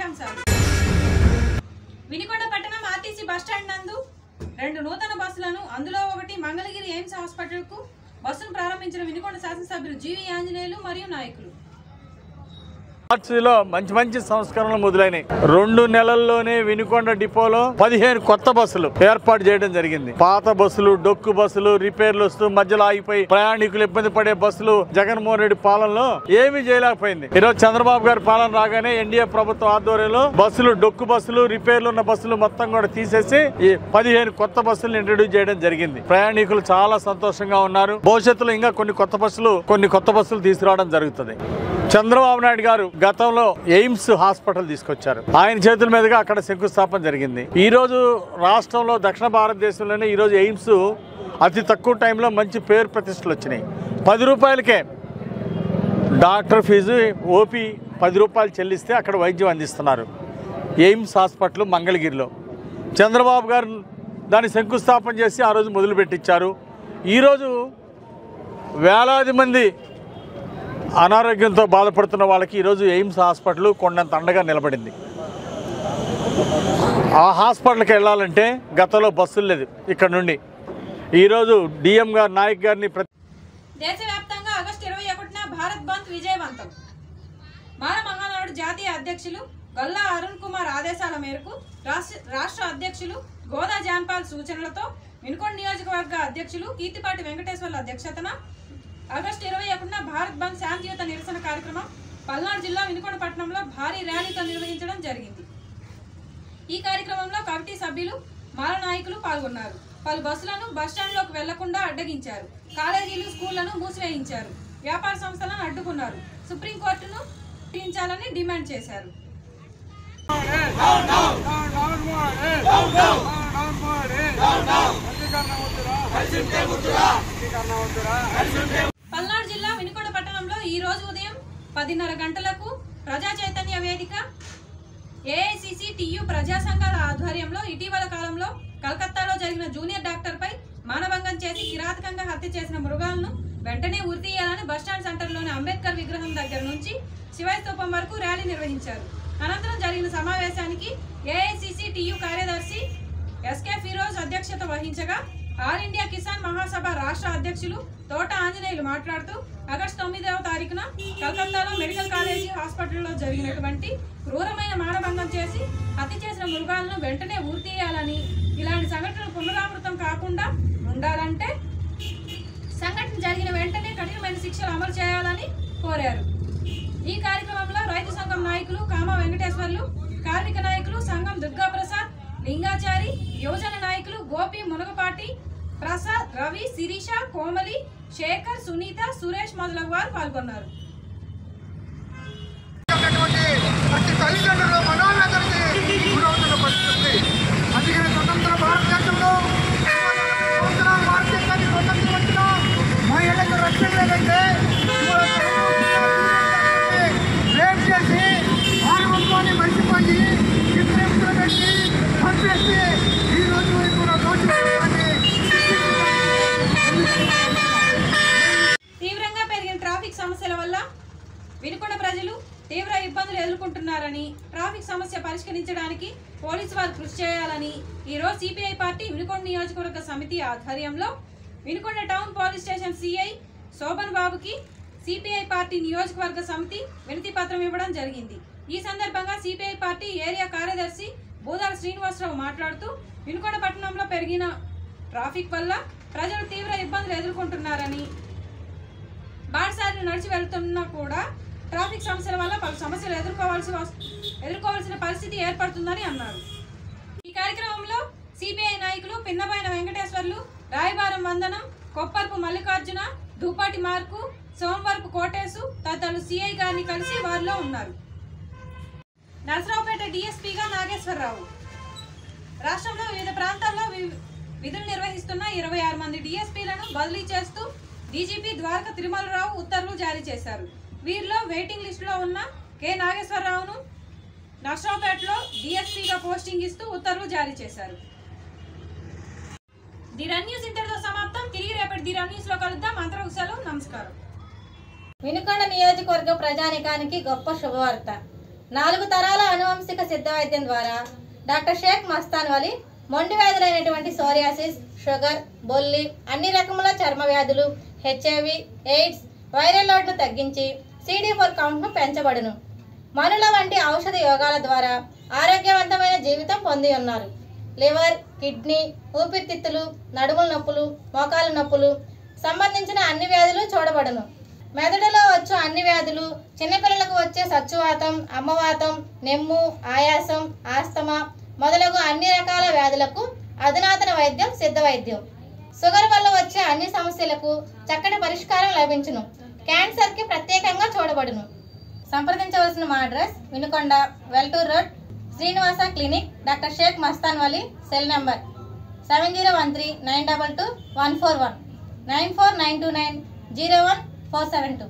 ముఖ్యాంశాలు. వినుకొండ పట్టణం RTC bus stand నందు 2 నూతన బస్సులను, అందులో ఒకటి మంగళగిరి ఎయిమ్స్ హాస్పిటల్కు బస్సును ప్రారంభించిన వినుకొండ శాసనసభ్యులు జీవి ఆంజనేయులు మరియు నాయకులు. ఆర్టీసీలో మంచి సంస్కరణలు మొదలైనవి. 2 నెలల్లోనే వినుకొండ డిపోలో 15 కొత్త బస్సులు ఏర్పాటు చేయడం జరిగింది. పాత బస్సులు, డొక్కు బస్సులు, రిపేర్లు వస్తూ మధ్యలో ఆగిపోయి ప్రయాణికులు ఇబ్బంది పడే బస్సులు జగన్మోహన్ రెడ్డి పాలనలో ఏమీ చేయలేకపోయింది. ఈరోజు చంద్రబాబు గారి పాలన రాగానే ఎన్డీఏ ప్రభుత్వం ఆధ్వర్యంలో బస్సులు, డొక్కు బస్సులు, రిపేర్లు ఉన్న బస్సులు మొత్తం కూడా తీసేసి ఈ 15 కొత్త బస్సులు ఇంట్రడ్యూస్ చేయడం జరిగింది. ప్రయాణికులు చాలా సంతోషంగా ఉన్నారు. భవిష్యత్తులో ఇంకా కొన్ని కొత్త బస్సులు తీసుకురావడం జరుగుతుంది. చంద్రబాబు నాయుడు గారు గతంలో ఎయిమ్స్ హాస్పిటల్ తీసుకొచ్చారు. ఆయన చేతుల మీదుగా అక్కడ శంకుస్థాపన జరిగింది. ఈ రోజు రాష్ట్రంలో దక్షిణ భారతదేశంలోనే ఈ రోజు ఎయిమ్స్ అతి తక్కువ టైంలో మంచి పేరు ప్రతిష్టలు వచ్చినాయి. 10 రూపాయలకే డాక్టర్ ఫీజు, ఓపీ 10 రూపాయలు చెల్లిస్తే అక్కడ వైద్యం అందిస్తున్నారు. ఎయిమ్స్ హాస్పిటల్ మంగళగిరిలో చంద్రబాబు గారు దాన్ని శంకుస్థాపన చేసి ఆ రోజు మొదలుపెట్టించారు. ఈరోజు వేలాది మంది అనారోగ్యంతో బాధపడుతున్న వాళ్ళకి ఈరోజు ఎయిమ్స్ హాస్పిటల్ కొండంత అండగా నిలబడింది. ఆ హాస్పిటల్కి వెళ్ళాలంటే గతంలో బస్సులు లేదు. ఇక్కడ నుండి ఈరోజు డిఎం గారు, నాయక్ గారిని దేశవ్యాప్తంగా ఆగస్టు 21న భారత్ బంద్ విజయవంతం. మాల మహానాడు జాతీయ అధ్యక్షులు గల్లా అరుణ్ కుమార్ ఆదేశాల మేరకు రాష్ట్ర అధ్యక్షులు గోదా జాన్పాల్ సూచనలతో వినుకొండ నియోజకవర్గ అధ్యక్షులు కీర్తిపాటి వెంకటేశ్వర్ల అధ్యక్షతన ఆగస్టు 21న భారత్ బంద్ శాంతియుత నిరసన కార్యక్రమం పల్నాడు జిల్లా వినుకొండ పట్టణంలో భారీ ర్యాలీతో నిర్వహించడం జరిగింది. ఈ కార్యక్రమంలో కమిటీ సభ్యులు, మాల నాయకులు పాల్గొన్నారు. పలు బస్సులను బస్టాండ్లోకి వెళ్లకుండా అడ్డగించారు. కాలేజీలు, స్కూళ్లను మూసివేయించారు. వ్యాపార సంస్థలను అడ్డుకున్నారు. సుప్రీంకోర్టును తీయించాలని డిమాండ్ చేశారు. పల్నాడు జిల్లా వినుకొండ పట్టణంలో ఈ రోజు ఉదయం 10:30 గంటలకు ప్రజా చైతన్య వేదిక, ఏఐసిసి, టియు ప్రజా సంఘాల ఆధ్వర్యంలో ఇటీవల కాలంలో కలకత్తాలో జరిగిన జూనియర్ డాక్టర్పై మానభంగం చేసి కిరాతకంగా హత్య చేసిన మృగాలను వెంటనే ఉరితీయాలని బస్టాండ్ సెంటర్లోని అంబేద్కర్ విగ్రహం దగ్గర నుంచి శివాయి స్తూపం వరకు ర్యాలీ నిర్వహించారు. అనంతరం జరిగిన సమావేశానికి ఏఐసిసి, టియు కార్యదర్శి ఎస్కే ఫిరోజ్ అధ్యక్షత వహించగా ఆల్ ఇండియా కిసాన్ మహాసభ రాష్ట్ర అధ్యక్షులు తోట ఆంజనేయులు మాట్లాడుతూ ఆగస్టు 9వ తారీఖున కలకత్తాలో మెడికల్ కాలేజీ హాస్పిటల్లో జరిగినటువంటి క్రూరమైన మానభంగం చేసి హత్య చేసిన మృగాలను వెంటనే ఉరితీయాలని, ఇలాంటి సంఘటనలు పునరావృతం కాకుండా ఉండాలంటే సంఘటన జరిగిన వెంటనే కఠినమైన శిక్షలు అమలు చేయాలని కోరారు. ఈ కార్యక్రమంలో రైతు సంఘం నాయకులు కామ వెంకటేశ్వర్లు, కార్మిక నాయకులు సంఘం దుర్గా ప్రసాద్, లింగాచారి, యువజన నాయకులు గోపి, మునగపాటి ప్రసాద్, రవి, శిరీష, కోమలి, శేఖర్, సునీత, సురేష్ మొదలగు వారు పాల్గొన్నారు. తీవ్రంగా పెరిగిన ట్రాఫిక్ సమస్యల వల్ల వినుకొండ ప్రజలు తీవ్ర ఇబ్బందులు ఎదుర్కొంటున్నారని, ట్రాఫిక్ సమస్య పరిష్కరించడానికి పోలీసు వారు కృషి చేయాలని ఈరోజు సిపిఐ పార్టీ వినుకొండ నియోజకవర్గ సమితి ఆధ్వర్యంలో Vinukonda town police station CI Shobhan బాబుకి సిపిఐ పార్టీ నియోజకవర్గ సమితి వినతి పత్రం ఇవ్వడం జరిగింది. ఈ సందర్భంగా సిపిఐ పార్టీ ఏరియా కార్యదర్శి బూదాల శ్రీనివాసరావు మాట్లాడుతూ వినుకొండ పట్టణంలో పెరిగిన ట్రాఫిక్ వల్ల ప్రజలు తీవ్ర ఇబ్బందులు ఎదుర్కొంటున్నారని, బాటసారిని నడిచి వెళ్తున్నా కూడా ట్రాఫిక్ సమస్యల వల్ల పలు సమస్యలు ఎదుర్కోవాల్సిన పరిస్థితి ఏర్పడుతుందని అన్నారు. ఈ కార్యక్రమంలో సిపిఐ నాయకులు పిన్నబైన వెంకటేశ్వర్లు, రాయబారం వందనం, కొప్పర్పు మల్లికార్జున, దూపాటి మార్కు, సోమవరపు కోటేశు తదితరులు సిఐ గారిని కలిసి వారిలో ఉన్నారు. నరసరావుపేట డిఎస్పీగా నాగేశ్వరరావు. రాష్ట్రంలో వివిధ ప్రాంతాల్లో విధులు నిర్వహిస్తున్న 26 మంది డిఎస్పీలను బదిలీ చేస్తూ డీజీపీ ద్వారక తిరుమలరావు ఉత్తర్వులు జారీ చేశారు. వీరిలో వెయిటింగ్ లిస్టులో ఉన్న కె నాగేశ్వరరావును నరసరావుపేటలో డిఎస్పీగా పోస్టింగ్ ఇస్తూ ఉత్తర్వులు జారీ చేశారు. ది రన్ న్యూస్ ఇంతటితో సమాప్తం. తిరిగి రేపటి ది రన్ న్యూస్ లో కలుద్దాం. అంతవరకు సెలవు. నమస్కారం. వినుకొండ నియోజకవర్గ ప్రజానికానికి గొప్ప శుభవార్త. 4 తరాల అనువంశిక సిద్ధ వైద్యం ద్వారా డాక్టర్ షేక్ మస్తాన్ వలి మొండి వ్యాధులైనటువంటి సోరియాసిస్, షుగర్, బొల్లి, అన్ని రకముల చర్మ వ్యాధులు, హెచ్ఐవి, ఎయిడ్స్, వైరల్ లోడ్ను తగ్గించి CD4 కౌంట్ను పెంచబడును. మనుల వంటి ఔషధ యోగాల ద్వారా ఆరోగ్యవంతమైన జీవితం పొంది ఉన్నారు. లివర్, కిడ్నీ, ఊపిరితిత్తులు, నడుముల నొప్పులు, మోకాలు నొప్పులు సంబంధించిన అన్ని వ్యాధులు చూడబడును. మెదడులో వచ్చు అన్ని వ్యాధులు, చిన్నపిల్లలకు వచ్చే సచ్చువాతం, అమ్మవాతం, నెమ్ము, ఆయాసం, ఆస్తమా మొదలగు అన్ని రకాల వ్యాధులకు అధునాతన వైద్యం సిద్ధ వైద్యం. షుగర్ వల్ల వచ్చే అన్ని సమస్యలకు చక్కటి పరిష్కారం లభించును. క్యాన్సర్కి ప్రత్యేకంగా చూడబడును. సంప్రదించవలసిన మా address Vinukonda, Veltur road, Srinivasa clinic, doctor Shaik Mastan Vali. Cell number 7013922141 9492901 472.